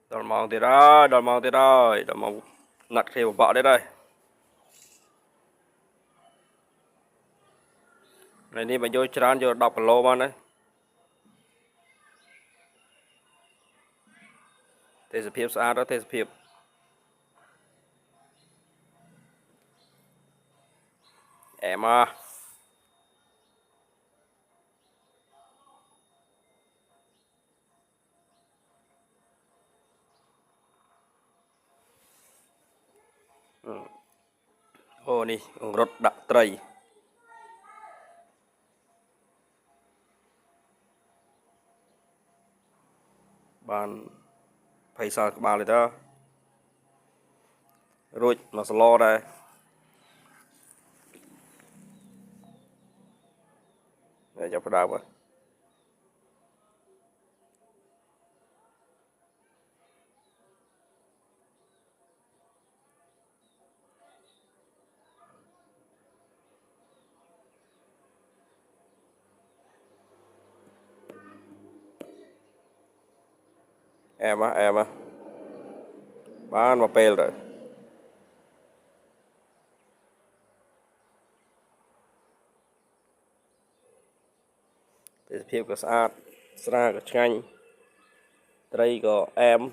Đòn mong thì đó, đòn mong thì đó, đòn mong nặng thì bỏ đấy đây. Này đi mà vô tràn vô đọc lô mà đấy. Thế sẽ phiếp xa đó, thế sẽ phiếp. Em à. Ô nè, rốt đặc trầy. Bạn phải sao các bạn này đó. Rồi mà sẽ lo đây. Để cho phải đào vào. Em á. Bạn mà pel rồi. Thế sẽ phiếp có xa. Xa có chanh. Đây có em.